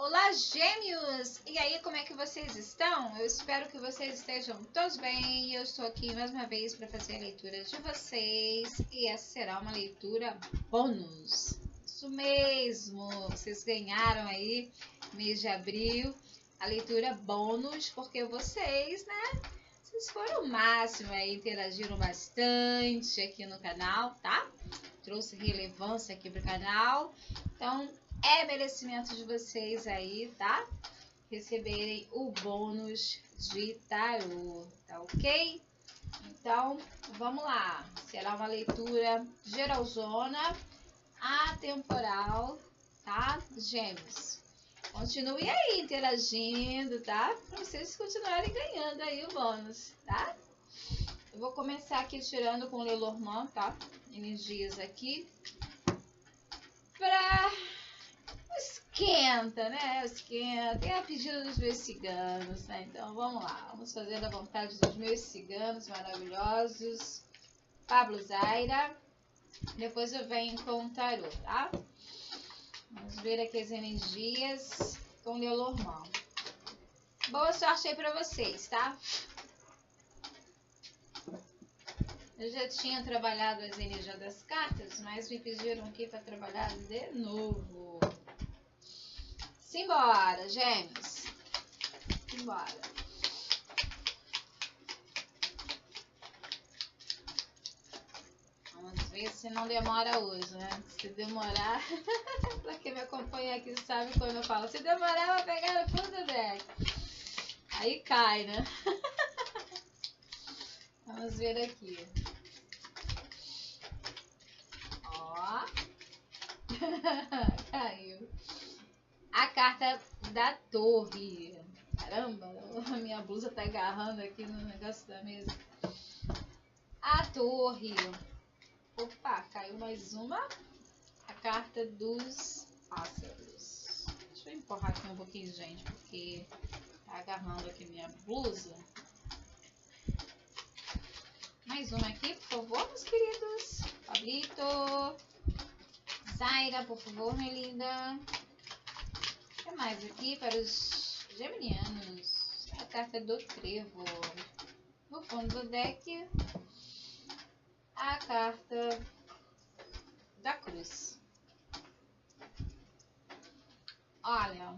Olá, gêmeos! E aí, como é que vocês estão? Eu espero que vocês estejam todos bem. Eu estou aqui mais uma vez para fazer a leitura de vocês. E essa será uma leitura bônus. Isso mesmo! Vocês ganharam aí, mês de abril, a leitura bônus, porque vocês, né? Vocês foram o máximo aí, interagiram bastante aqui no canal, tá? Trouxe relevância aqui pro canal. Então, é merecimento de vocês aí, tá? Receberem o bônus de tarô, tá ok? Então, vamos lá. Será uma leitura geralzona, atemporal, tá? Gêmeos. Continue aí interagindo, tá? Para vocês continuarem ganhando aí o bônus, tá? Eu vou começar aqui tirando com o Lenormand, tá? Energias aqui. Pra... Esquenta, né? Esquenta. É a pedida dos meus ciganos, né? Então, vamos lá. Vamos fazer da vontade dos meus ciganos maravilhosos. Pablo Zaira. Depois eu venho com o tarô, tá? Vamos ver aqui as energias com o Lenormand. Boa sorte aí pra vocês, tá? Eu já tinha trabalhado as energias das cartas, mas me pediram aqui para trabalhar de novo. Simbora, gêmeos. Simbora. Vamos ver se não demora hoje, né? Se demorar, pra quem me acompanha aqui sabe quando eu falo, se demorar eu vou pegar no fundo do deck. Aí cai, né? Vamos ver aqui. Ó. Caiu. A carta da torre. Caramba, a minha blusa tá agarrando aqui no negócio da mesa. A torre. Opa, caiu mais uma. A carta dos pássaros. Deixa eu empurrar aqui um pouquinho, gente, porque tá agarrando aqui minha blusa. Mais uma aqui, por favor, meus queridos. Pablito. Zaira, por favor, minha linda. O que mais aqui para os geminianos? A carta do trevo. No fundo do deck, a carta da cruz. Olha,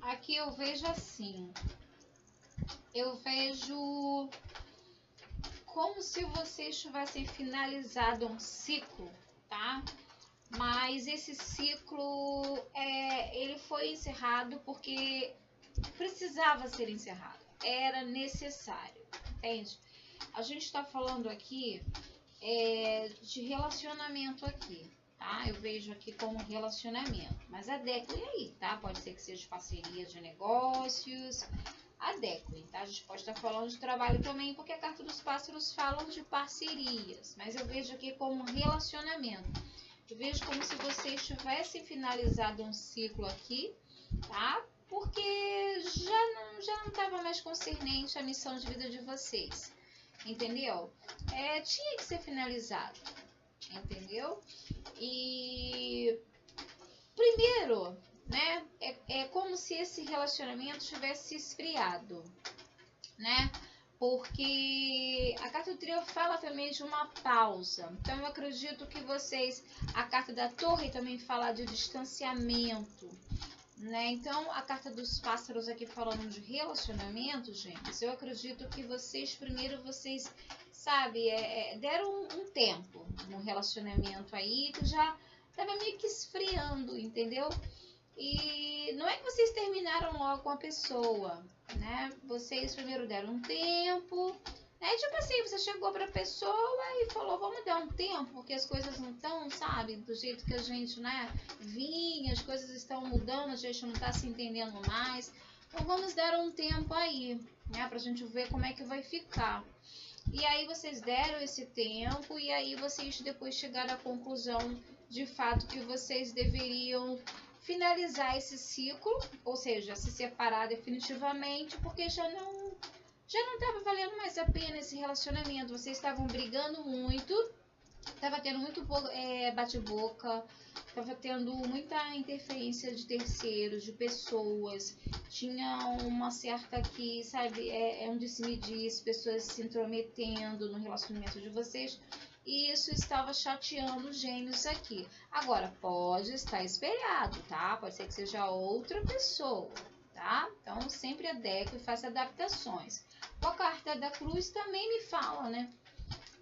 aqui eu vejo assim. Eu vejo como se vocês tivessem finalizado um ciclo, tá? Mas esse ciclo, ele foi encerrado porque precisava ser encerrado. Era necessário, entende? A gente está falando aqui de relacionamento aqui, tá? Eu vejo aqui como relacionamento. Mas adequem aí, tá? Pode ser que seja parceria de negócios. Adequem, tá? A gente pode estar falando de trabalho também, porque a carta dos pássaros falam de parcerias. Mas eu vejo aqui como relacionamento. Eu vejo como se vocês tivessem finalizado um ciclo aqui, tá? Porque já não estava mais concernente a missão de vida de vocês, entendeu? Tinha que ser finalizado, entendeu? E primeiro, né? É como se esse relacionamento tivesse esfriado, né? Porque a carta do trio fala também de uma pausa. Então eu acredito que vocês, a carta da torre também fala de distanciamento, né? Então a carta dos pássaros aqui falando de relacionamento, gente, eu acredito que vocês primeiro, sabe, deram um tempo no relacionamento aí que já tava meio que esfriando, entendeu? E não é que vocês terminaram logo com a pessoa, né? Vocês primeiro deram um tempo, né? Tipo assim, você chegou pra pessoa e falou, vamos dar um tempo, porque as coisas não estão, sabe, do jeito que a gente, né, vinha, as coisas estão mudando, a gente não tá se entendendo mais. Então vamos dar um tempo aí, né, pra gente ver como é que vai ficar. E aí vocês deram esse tempo e aí vocês depois chegaram à conclusão, de fato, que vocês deveriam finalizar esse ciclo, ou seja, se separar definitivamente, porque já não estava valendo mais a pena esse relacionamento. Vocês estavam brigando muito, Tava tendo muito bate-boca, tava tendo muita interferência de terceiros, de pessoas. Tinha uma certa aqui, sabe, um disse-me-disse, pessoas se intrometendo no relacionamento de vocês. E isso estava chateando os gêmeos aqui. Agora, pode estar espelhado, tá? Pode ser que seja outra pessoa, tá? Então, sempre adeque e faça adaptações. A carta da cruz também me fala, né?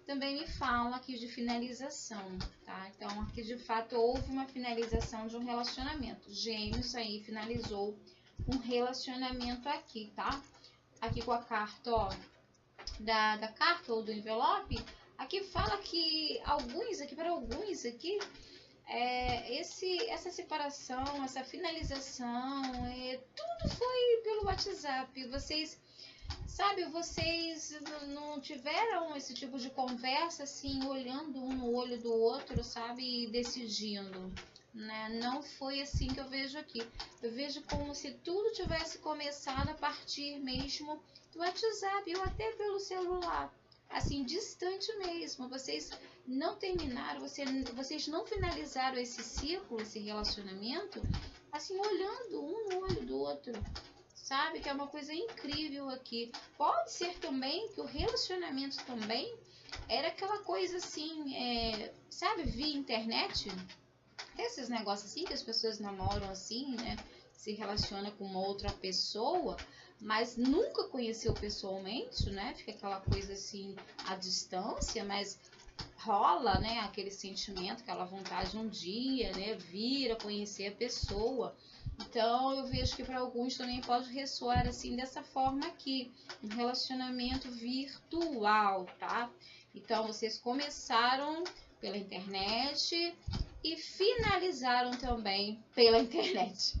Também me fala aqui de finalização, tá? Então, aqui de fato houve uma finalização de um relacionamento. Gêmeos aí finalizou um relacionamento aqui, tá? Aqui com a carta, ó, da carta ou do envelope, aqui fala que para alguns aqui, essa separação, essa finalização, tudo foi pelo WhatsApp. Vocês, sabe, vocês não tiveram esse tipo de conversa assim, olhando um no olho do outro, sabe, e decidindo, né? Não foi assim que eu vejo aqui. Eu vejo como se tudo tivesse começado a partir mesmo do WhatsApp ou até pelo celular, assim, distante mesmo. Vocês não terminaram, vocês não finalizaram esse ciclo, esse relacionamento, assim, olhando um no olho do outro, sabe? Que é uma coisa incrível aqui. Pode ser também que o relacionamento também era aquela coisa assim, sabe, via internet. Tem esses negócios assim que as pessoas namoram assim, né? Se relaciona com uma outra pessoa, mas nunca conheceu pessoalmente, né? Fica aquela coisa assim à distância, mas rola, né? Aquele sentimento, aquela vontade um dia, né? Vir a conhecer a pessoa. Então, eu vejo que para alguns também pode ressoar assim dessa forma aqui, um relacionamento virtual, tá? Então, vocês começaram pela internet e finalizaram também pela internet.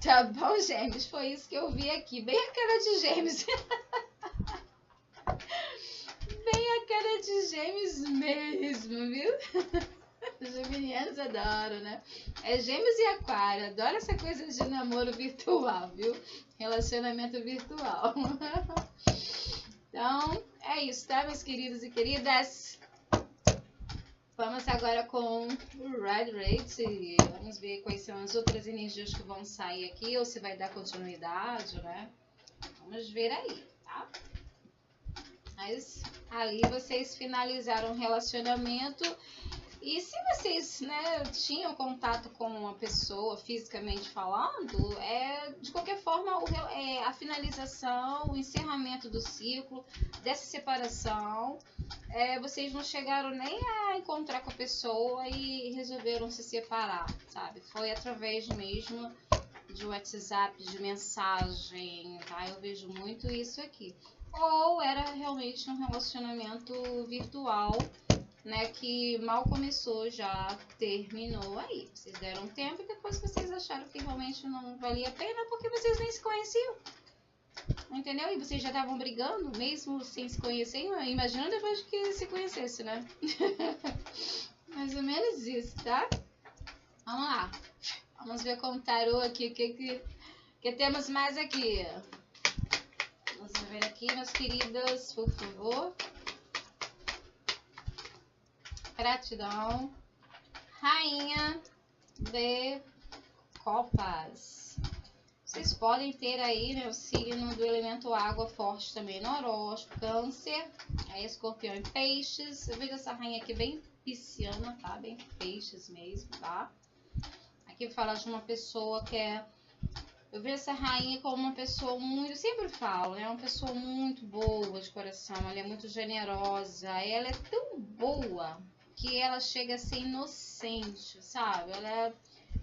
Tá bom, gêmeos? Foi isso que eu vi aqui. Bem a cara de gêmeos. Bem a cara de gêmeos mesmo, viu? Os geminianos adoram, né? É gêmeos e aquário. Adoro essa coisa de namoro virtual, viu? Relacionamento virtual. Então, é isso, tá, meus queridos e queridas? Vamos agora com o Red Rate. Vamos ver quais são as outras energias que vão sair aqui, ou se vai dar continuidade, né? Vamos ver aí, tá? Mas ali vocês finalizaram o relacionamento. E se vocês, né, tinham contato com uma pessoa fisicamente falando, de qualquer forma a finalização, o encerramento do ciclo, dessa separação, vocês não chegaram nem a encontrar com a pessoa e resolveram se separar, sabe? Foi através mesmo de WhatsApp, de mensagem, tá? Eu vejo muito isso aqui. Ou era realmente um relacionamento virtual, né, que mal começou, já terminou aí. Vocês deram tempo e depois vocês acharam que realmente não valia a pena porque vocês nem se conheciam. Entendeu? E vocês já estavam brigando, mesmo sem se conhecer. Imagina depois que se conhecesse, né? Mais ou menos isso, tá? Vamos lá. Vamos ver com o tarô aqui o que temos mais aqui. Vamos ver aqui, meus queridos, por favor. Gratidão. Rainha de Copas. Vocês podem ter aí, né, o signo do elemento água forte também no horóscopo. Câncer, Escorpião e Peixes. Eu vejo essa rainha aqui bem pisciana, tá? Bem peixes mesmo, tá? Aqui fala de uma pessoa que eu vejo essa rainha como uma pessoa muito, eu sempre falo, né? Uma pessoa muito boa de coração, ela é muito generosa, ela é tão boa que ela chega a ser inocente, sabe? Ela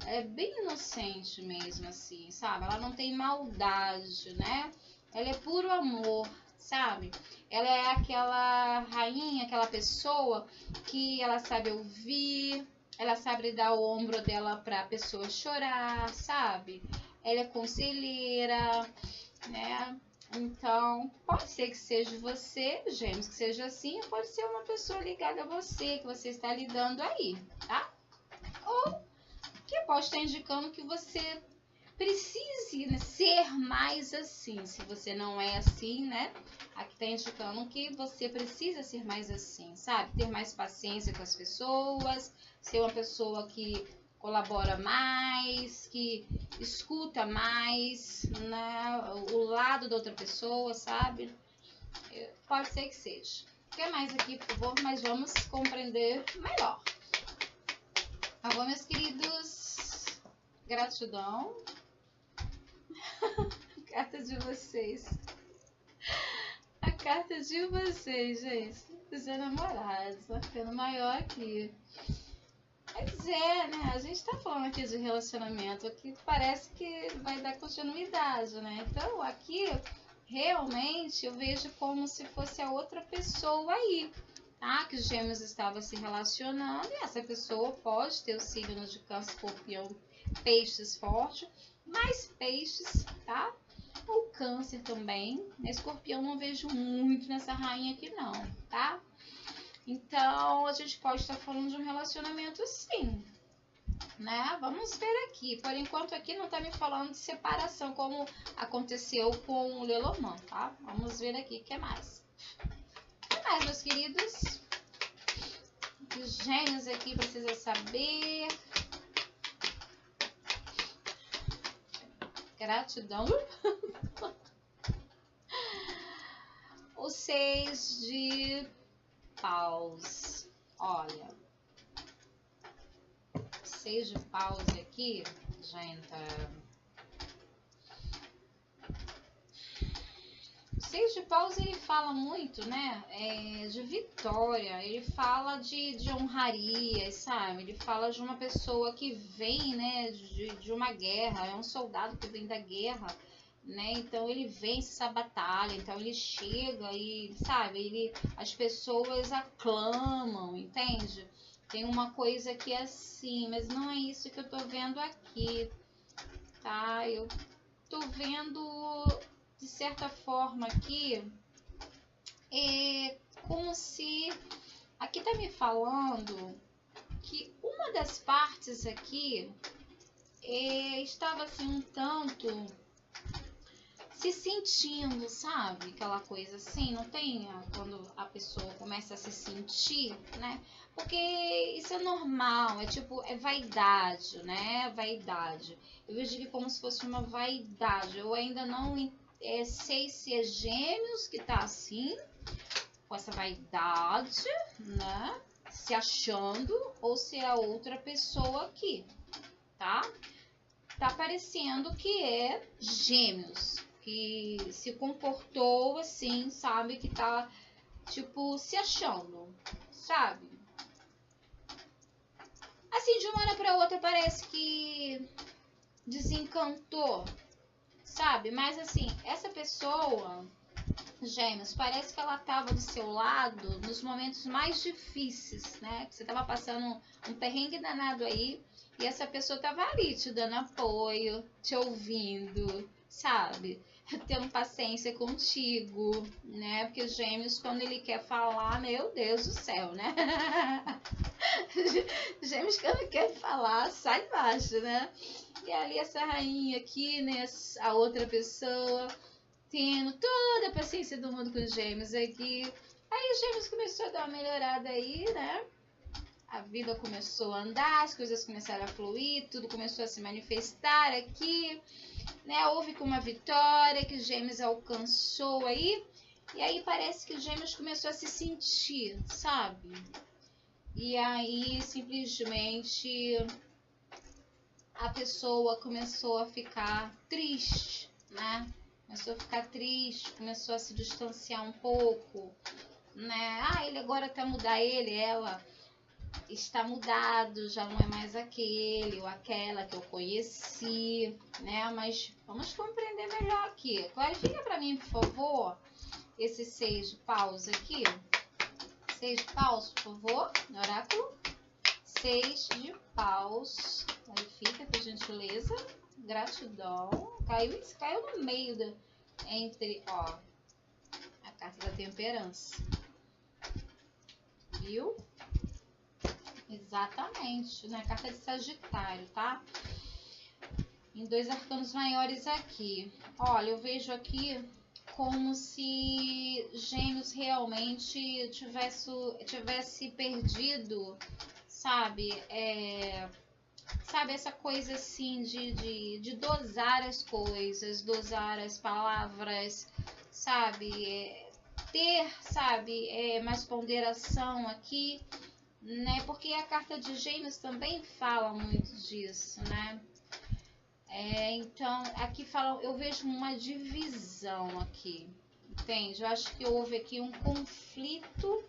é bem inocente mesmo, assim, sabe? Ela não tem maldade, né? Ela é puro amor, sabe? Ela é aquela rainha, aquela pessoa que ela sabe ouvir, ela sabe dar o ombro dela pra pessoa chorar, sabe? Ela é conselheira, né? Então, pode ser que seja você, gêmeos, que seja assim, pode ser uma pessoa ligada a você, que você está lidando aí, tá? Ou que pode estar indicando que você precise, né, ser mais assim. Se você não é assim, né? Aqui tá indicando que você precisa ser mais assim, sabe? Ter mais paciência com as pessoas, ser uma pessoa que colabora mais, que escuta mais, né, o lado da outra pessoa, sabe? Pode ser que seja. O que mais aqui, por favor? Mas vamos compreender melhor. Tá bom, meus queridos? Gratidão. Carta de vocês. A carta de vocês, gente. Os namorados. Tá ficando maior aqui. Pois é, né? A gente tá falando aqui de relacionamento. Aqui parece que vai dar continuidade, né? Então, aqui, realmente, eu vejo como se fosse a outra pessoa aí. Tá? Que os gêmeos estavam se relacionando. E essa pessoa pode ter o signo de Câncer, Escorpião, Peixes forte. Mais Peixes, tá? Ou Câncer também. Escorpião não vejo muito nessa rainha aqui não, tá? Então, a gente pode estar falando de um relacionamento sim, né? Vamos ver aqui. Por enquanto aqui não tá me falando de separação, como aconteceu com o Lenormand, tá? Vamos ver aqui o que mais. O que mais, meus queridos? Os gêmeos aqui precisam saber. Gratidão. O 6 de paus. Olha. 6 de paus aqui, gente. O 6 de paus ele fala muito, né? De vitória. Ele fala de honraria, sabe? Ele fala de uma pessoa que vem, né? De uma guerra. É um soldado que vem da guerra. Né? Então ele vence essa batalha, então ele chega e, sabe, as pessoas aclamam, entende? Tem uma coisa que é assim, mas não é isso que eu tô vendo aqui, tá? Eu tô vendo, de certa forma aqui, como se, aqui tá me falando que uma das partes aqui estava assim um tanto se sentindo, sabe? Aquela coisa assim, não tem? Quando a pessoa começa a se sentir, né? Porque isso é normal, é tipo, é vaidade, né? Vaidade. Eu vejo que como se fosse uma vaidade. Eu ainda não sei se é gêmeos que tá assim, com essa vaidade, né? Se achando, ou se é a outra pessoa aqui, tá? Tá parecendo que é gêmeos. Que se comportou assim, sabe? Que tá, tipo, se achando, sabe? Assim, de uma hora pra outra parece que desencantou, sabe? Mas assim, essa pessoa, gêmeos, parece que ela tava do seu lado nos momentos mais difíceis, né? Que você tava passando um perrengue danado aí e essa pessoa tava ali te dando apoio, te ouvindo, sabe? Tendo paciência contigo, né? Porque os gêmeos, quando ele quer falar, meu Deus do céu, né? Gêmeos, quando quer falar, sai baixo, né? E ali essa rainha aqui, né? A outra pessoa tendo toda a paciência do mundo com os gêmeos aqui. Aí os gêmeos começou a dar uma melhorada aí, né? A vida começou a andar, as coisas começaram a fluir, tudo começou a se manifestar aqui, né? Houve uma vitória que os gêmeos alcançou aí, e aí parece que os gêmeos começou a se sentir, sabe? E aí simplesmente a pessoa começou a ficar triste, né? Começou a ficar triste, começou a se distanciar um pouco, né? Ele agora quer mudar ela está mudado, já não é mais aquele ou aquela que eu conheci, né? Mas vamos compreender melhor aqui. Clarifica para mim, por favor, esse 6 de paus aqui. 6 de paus, por favor, no oráculo. 6 de paus. Clarifica, por gentileza. Gratidão. Caiu no meio entre, ó, a carta da temperança. Viu? Exatamente, né? Carta de Sagitário, tá? Em 2 arcanos maiores aqui. Olha, eu vejo aqui como se Gêmeos realmente tivesse perdido, sabe? Sabe, essa coisa assim de dosar as coisas, dosar as palavras, sabe? Ter, sabe, mais ponderação aqui, né? Porque a carta de Gêmeos também fala muito disso, né? Então, aqui fala, eu vejo uma divisão aqui, entende? Eu acho que houve aqui um conflito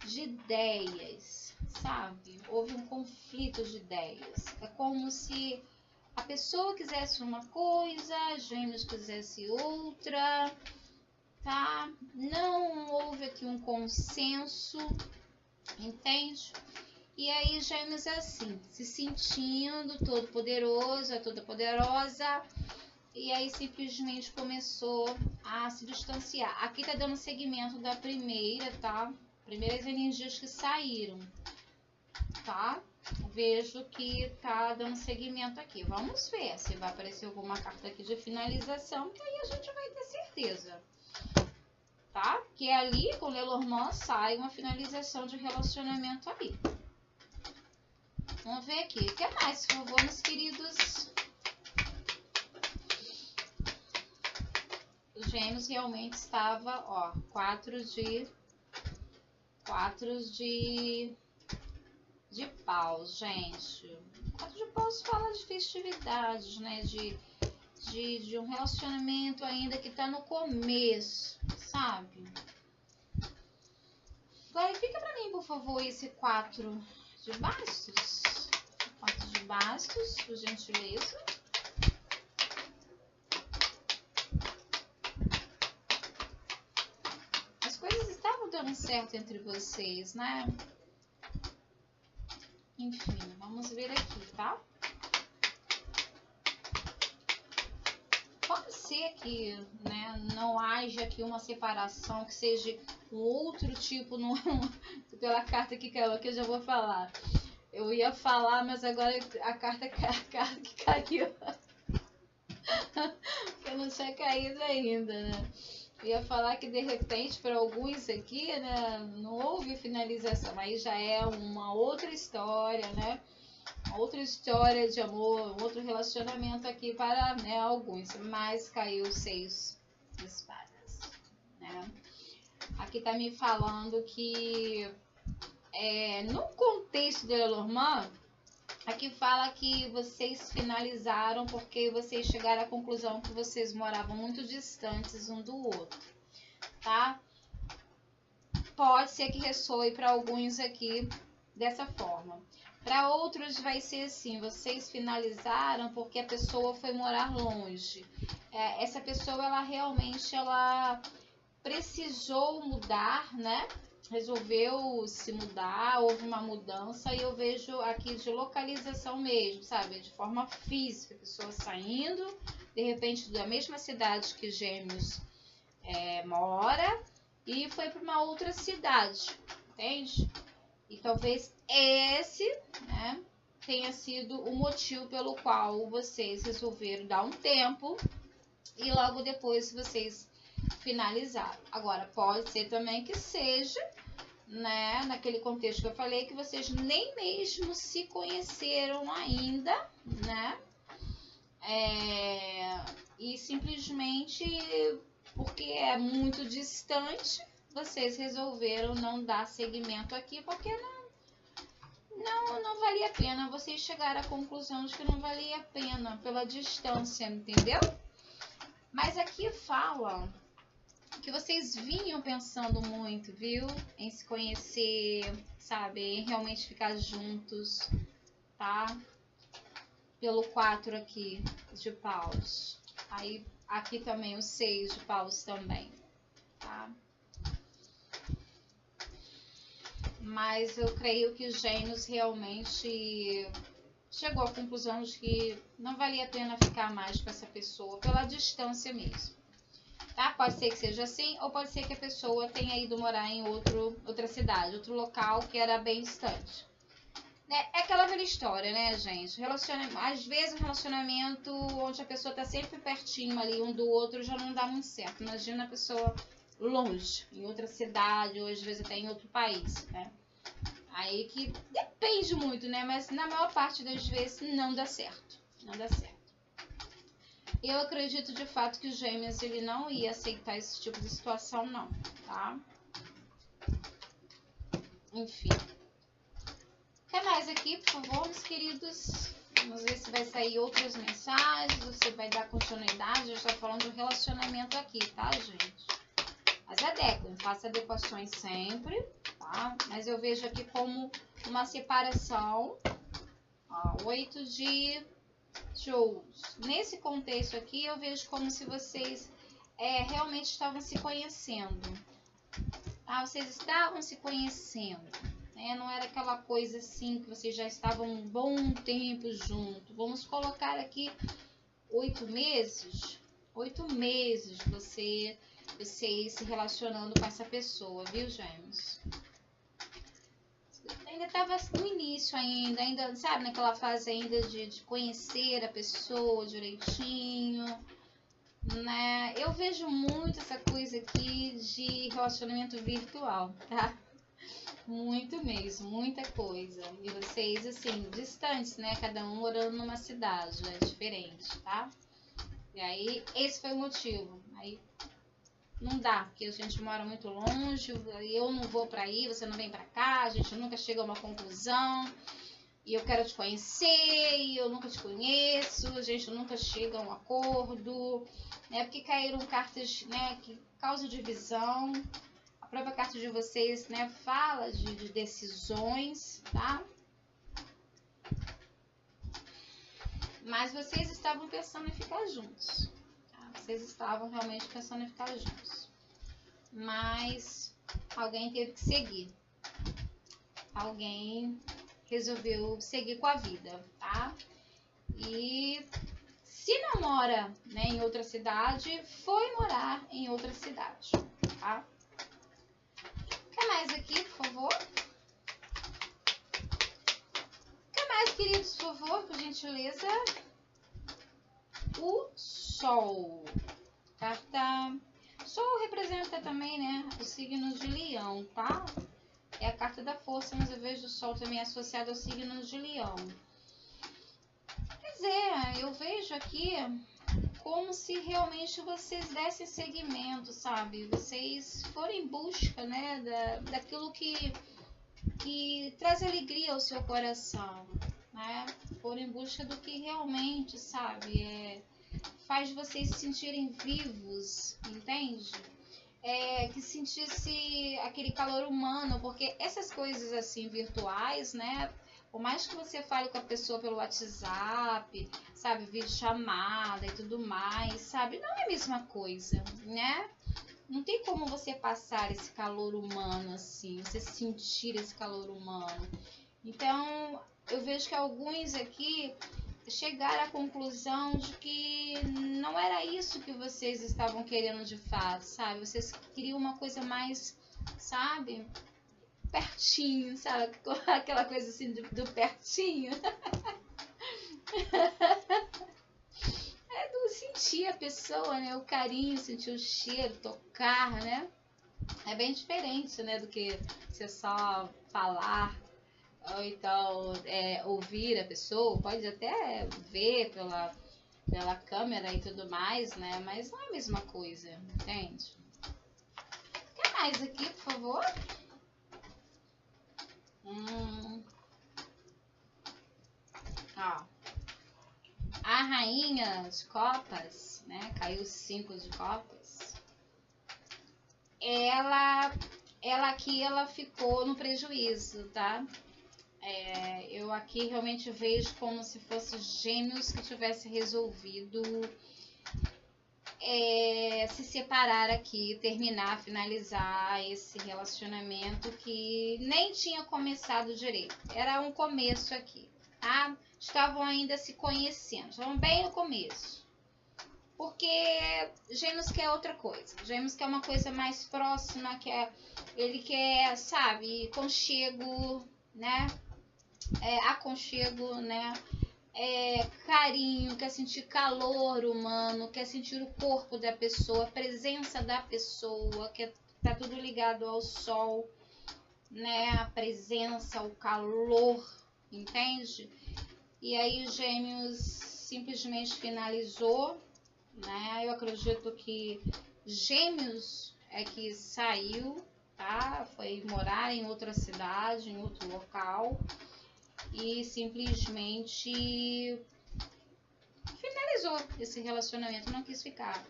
de ideias, sabe? Houve um conflito de ideias. É como se a pessoa quisesse uma coisa, Gêmeos quisesse outra, tá? Não houve aqui um consenso, entende? E aí Gêmeos é assim, se sentindo todo poderoso, toda poderosa, e aí simplesmente começou a se distanciar. Aqui tá dando seguimento da primeira, tá? Primeiras energias que saíram, tá? Vejo que tá dando seguimento aqui. Vamos ver se vai aparecer alguma carta aqui de finalização, que aí a gente vai ter certeza, tá? Que ali com Lenormand sai uma finalização de relacionamento ali. Vamos ver aqui. O que mais, por favor, meus queridos? Os Gêmeos realmente estava, ó, 4 de paus, gente. 4 de paus fala de festividades, né? De um relacionamento ainda que tá no começo, sabe? Clarifica pra mim, por favor, esse 4 de bastos. 4 de bastos, por gentileza. As coisas estavam dando certo entre vocês, né? Enfim, vamos ver aqui, tá? Pode ser que, né, não haja aqui uma separação, que seja um outro tipo, não, pela carta que caiu aqui eu já vou falar. Eu ia falar, mas agora a carta que caiu, que não tinha caído ainda, né? Eu ia falar que de repente para alguns aqui, né, não houve finalização, aí já é uma outra história, né? Outra história de amor, outro relacionamento aqui para, né, alguns, mas caiu 6 de espadas, né? Aqui tá me falando que no contexto de Lenormand, aqui fala que vocês finalizaram porque vocês chegaram à conclusão que vocês moravam muito distantes um do outro, tá? Pode ser que ressoe para alguns aqui dessa forma. Para outros vai ser assim, vocês finalizaram porque a pessoa foi morar longe. Essa pessoa, ela realmente, ela precisou mudar, né? Resolveu se mudar, houve uma mudança e eu vejo aqui de localização mesmo, sabe? De forma física, a pessoa saindo, de repente, da mesma cidade que Gêmeos mora e foi para uma outra cidade, entende? E talvez esse, né, tenha sido o motivo pelo qual vocês resolveram dar um tempo e logo depois vocês finalizaram. Agora, pode ser também que seja, né, naquele contexto que eu falei, que vocês nem mesmo se conheceram ainda, né? E simplesmente porque é muito distante, vocês resolveram não dar seguimento aqui, porque não valia a pena. Vocês chegaram à conclusão de que não valia a pena pela distância, entendeu? Mas aqui fala que vocês vinham pensando muito, viu? Em se conhecer, sabe? Em realmente ficar juntos, tá? Pelo 4 aqui de paus. Aí aqui também o 6 de paus também, tá? Mas eu creio que Gêmeos realmente chegou à conclusão de que não valia a pena ficar mais com essa pessoa pela distância mesmo, tá? Pode ser que seja assim, ou pode ser que a pessoa tenha ido morar em outra cidade, outro local que era bem distante. É aquela velha história, né, gente? Às vezes um relacionamento onde a pessoa tá sempre pertinho ali um do outro já não dá muito certo. Imagina a pessoa longe, em outra cidade, ou às vezes até em outro país, né? Aí que depende muito, né? Mas na maior parte das vezes não dá certo. Não dá certo. Eu acredito de fato que o Gêmeos ele não ia aceitar esse tipo de situação, não, tá? Enfim. O que mais aqui, por favor, meus queridos? Vamos ver se vai sair outras mensagens, você vai dar continuidade. Eu estou falando do relacionamento aqui, tá, gente? Mas adequem, faça adequações sempre, tá? Mas eu vejo aqui como uma separação. Ó, 8 de Shows. Nesse contexto aqui, eu vejo como se vocês realmente estavam se conhecendo. Ah, vocês estavam se conhecendo. Né? Não era aquela coisa assim que vocês já estavam um bom tempo junto. Vamos colocar aqui 8 meses. 8 meses vocês se relacionando com essa pessoa, viu, Gêmeos? Ainda estava no início ainda, sabe, naquela fase ainda de conhecer a pessoa direitinho, né? Eu vejo muito essa coisa aqui de relacionamento virtual, tá? Muito mesmo, muita coisa. E vocês, assim, distantes, né? Cada um morando numa cidade, é diferente, tá? E aí, esse foi o motivo. Aí não dá, porque a gente mora muito longe, eu não vou pra aí, você não vem pra cá, a gente nunca chega a uma conclusão, e eu quero te conhecer, e eu nunca te conheço, a gente nunca chega a um acordo, né? Porque caíram cartas, né, que causam divisão. A própria carta de vocês, né, fala de decisões, tá? Mas vocês estavam pensando em ficar juntos. Vocês estavam realmente pensando em ficar juntos. Mas alguém teve que seguir. Alguém resolveu seguir com a vida, tá? E se não mora, né, em outra cidade, foi morar em outra cidade, tá? O que mais aqui, por favor? O que mais, queridos, por favor, por gentileza? O Sol. Carta... Sol representa também, né, o signo de Leão, tá? É a carta da força, mas eu vejo o Sol também associado ao signo de Leão. Quer dizer, eu vejo aqui como se realmente vocês dessem seguimento, sabe? Vocês forem em busca, né, daquilo que traz alegria ao seu coração, né? Forem em busca do que realmente, sabe, faz vocês se sentirem vivos, entende? Que sentisse aquele calor humano, porque essas coisas assim virtuais, né? Por mais que você fale com a pessoa pelo WhatsApp, sabe, videochamada e tudo mais, sabe, não é a mesma coisa, né? Não tem como você passar esse calor humano assim, você sentir esse calor humano. Então, eu vejo que alguns aqui chegaram à conclusão de que não era isso que vocês estavam querendo de fato, sabe? Vocês queriam uma coisa mais, sabe, pertinho, sabe? Aquela coisa assim do pertinho. Do sentir a pessoa, né? O carinho, sentir o cheiro, tocar, né? É bem diferente, né? Do que você só falar. Ou então ouvir a pessoa, pode até ver pela câmera e tudo mais, né? Mas não é a mesma coisa, entende? O que mais aqui, por favor? Ó. A rainha de copas, né? Caiu 5 de copas. Ela aqui, ela ficou no prejuízo, tá? Eu aqui realmente vejo como se fosse Gêmeos que tivesse resolvido se separar aqui, terminar, finalizar esse relacionamento que nem tinha começado direito. Era um começo aqui, tá? Estavam ainda se conhecendo, estavam bem no começo. Porque Gêmeos quer outra coisa. Gêmeos quer uma coisa mais próxima, ele quer, sabe, conchego, né? aconchego, né? Carinho, quer sentir calor humano, quer sentir o corpo da pessoa, a presença da pessoa, que tá tudo ligado ao sol, né? A presença, o calor, entende? E aí Gêmeos simplesmente finalizou, né? Eu acredito que Gêmeos é que saiu, tá? Foi morar em outra cidade, em outro local e simplesmente finalizou esse relacionamento, não quis ficar.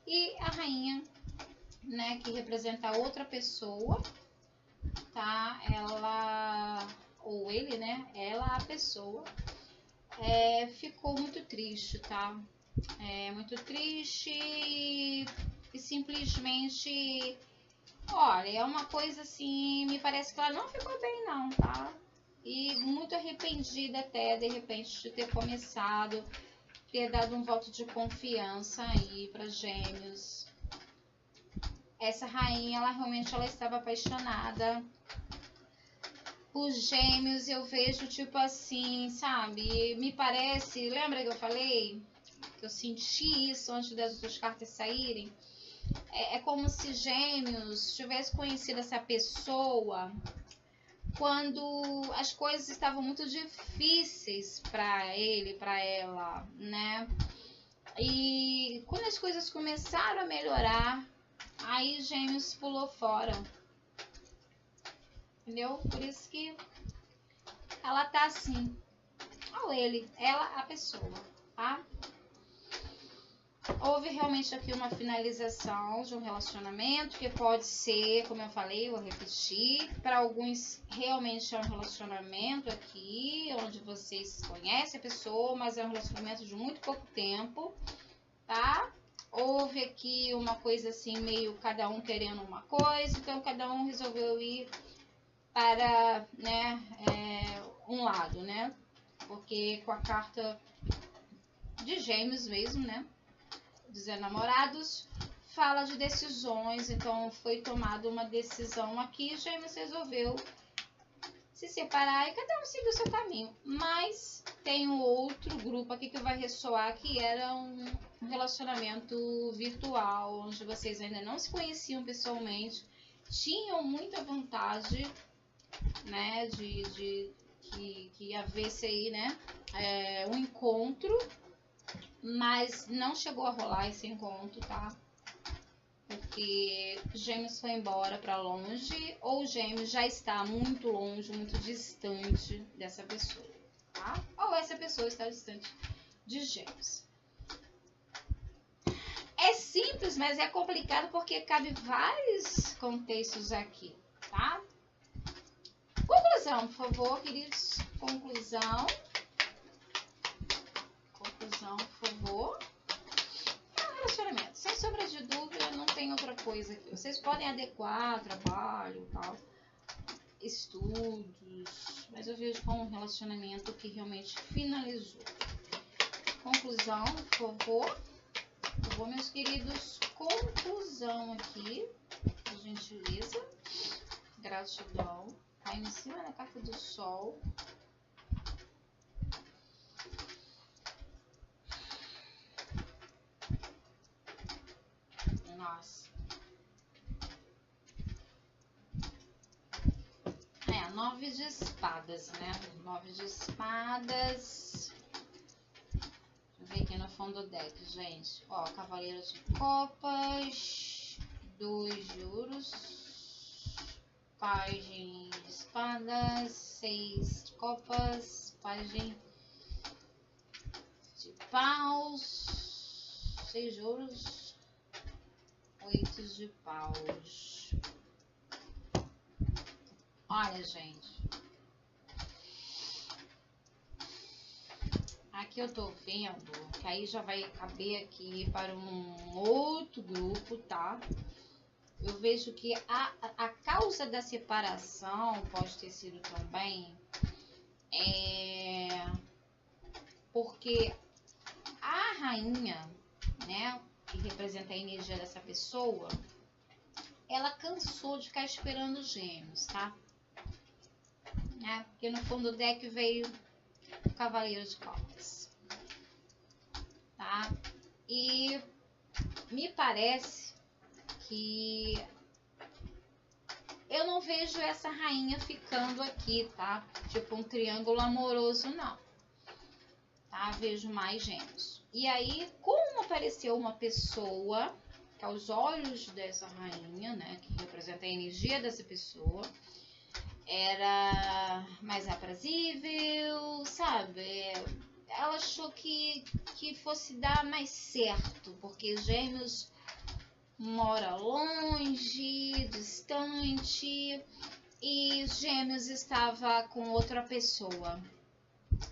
E a rainha, né, que representa outra pessoa, tá? Ela, ou ele, né? Ela, a pessoa, ficou muito triste, tá? Muito triste e simplesmente, olha, é uma coisa assim, me parece que ela não ficou bem não, tá? E muito arrependida até, de repente, de ter começado, ter dado um voto de confiança aí para Gêmeos. Essa rainha, ela realmente estava apaixonada por Gêmeos. Eu vejo tipo assim, sabe? Me parece, lembra que eu falei? Que eu senti isso antes das outras cartas saírem? É como se Gêmeos tivesse conhecido essa pessoa quando as coisas estavam muito difíceis para ele, para ela, né? E quando as coisas começaram a melhorar, aí Gêmeos pulou fora. Entendeu? Por isso que ela tá assim. Ou ele, ela, a pessoa, tá? Houve realmente aqui uma finalização de um relacionamento que pode ser, como eu falei, eu vou repetir, para alguns realmente é um relacionamento aqui, onde vocês conhecem a pessoa, mas é um relacionamento de muito pouco tempo, tá? Houve aqui uma coisa assim, meio cada um querendo uma coisa, então cada um resolveu ir para, né, um lado, né? Porque com a carta de Gêmeos mesmo, né? Dos enamorados, fala de decisões, então foi tomada uma decisão aqui, Gêmeos resolveu se separar e cada um seguiu o seu caminho. Mas tem um outro grupo aqui que vai ressoar, que era um relacionamento virtual, onde vocês ainda não se conheciam pessoalmente, tinham muita vontade, né, que havesse aí, né, um encontro, mas não chegou a rolar esse encontro, tá? Porque Gêmeos foi embora para longe, ou Gêmeos já está muito longe, muito distante dessa pessoa, tá? Ou essa pessoa está distante de Gêmeos. É simples, mas é complicado porque cabe vários contextos aqui, tá? Conclusão, por favor, queridos. Conclusão. Conclusão, por favor. É um relacionamento. Sem sombra de dúvida, não tem outra coisa aqui. Vocês podem adequar trabalho, tal, estudos, mas eu vejo como um relacionamento que realmente finalizou. Conclusão, por favor. Por favor, meus queridos. Conclusão aqui, por gentileza. Gratidão. Aí em cima da carta do Sol. Nossa. 9 de espadas, né? 9 de espadas. Deixa eu ver aqui no fundo do deck, gente. Ó, Cavaleiro de Copas. 2 de ouros. Pagem de espadas. 6 de copas. Pagem de paus. 6 de ouros. 8 de paus. Olha, gente. Aqui eu tô vendo que aí já vai caber aqui para um outro grupo, tá? Eu vejo que a causa da separação pode ter sido também porque a rainha, né, que representa a energia dessa pessoa, ela cansou de ficar esperando Gêmeos, tá? né? Porque no fundo do deck veio o Cavaleiro de Copas, tá? E me parece que eu não vejo essa rainha ficando aqui, tá? Tipo um triângulo amoroso, não. Tá? Vejo mais Gêmeos. E aí, como apareceu uma pessoa, que aos olhos dessa rainha, né, que representa a energia dessa pessoa, era mais aprazível, sabe? Ela achou que fosse dar mais certo, porque Gêmeos mora longe, distante, e Gêmeos estava com outra pessoa.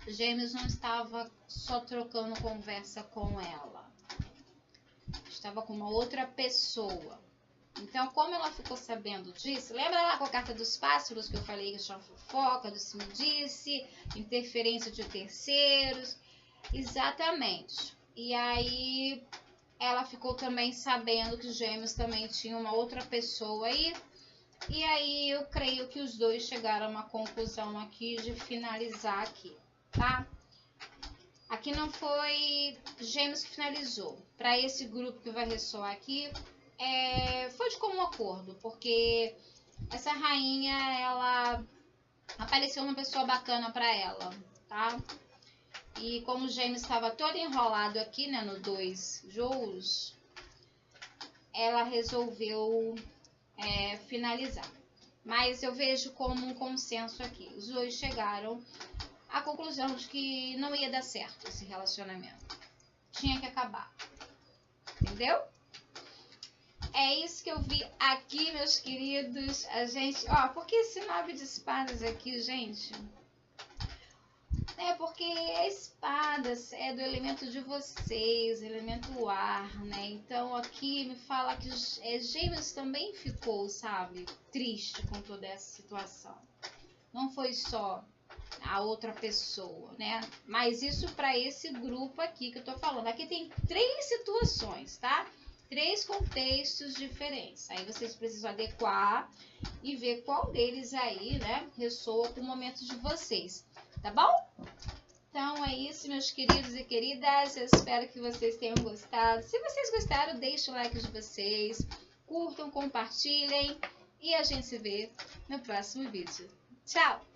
Gêmeos não estava só trocando conversa com ela, estava com uma outra pessoa. Então, como ela ficou sabendo disso, lembra lá com a carta dos pássaros que eu falei que tinha fofoca, do se me disse, interferência de terceiros? Exatamente. E aí ela ficou também sabendo que os Gêmeos também tinham uma outra pessoa aí. E aí eu creio que os dois chegaram a uma conclusão aqui de finalizar aqui, tá? Aqui não foi Gêmeos que finalizou. Para esse grupo que vai ressoar aqui, foi de comum acordo, porque essa rainha, ela apareceu uma pessoa bacana para ela, tá? E como o Gêmeos estava todo enrolado aqui, né, no 2 Jous, ela resolveu finalizar. Mas eu vejo como um consenso aqui. Os dois chegaram à conclusão de que não ia dar certo esse relacionamento. Tinha que acabar. Entendeu? É isso que eu vi aqui, meus queridos. A gente... Ó, por que esse 9 de espadas aqui, gente? Porque a espadas é do elemento de vocês, elemento ar, né? Então aqui me fala que Gêmeos também ficou, sabe, triste com toda essa situação. Não foi só a outra pessoa, né? Mas isso para esse grupo aqui que eu tô falando. Aqui tem 3 situações, tá? 3 contextos diferentes. Aí vocês precisam adequar e ver qual deles aí, né, ressoa com o momento de vocês. Tá bom? Então é isso, meus queridos e queridas. Eu espero que vocês tenham gostado. Se vocês gostaram, deixem o like de vocês. Curtam, compartilhem. E a gente se vê no próximo vídeo. Tchau!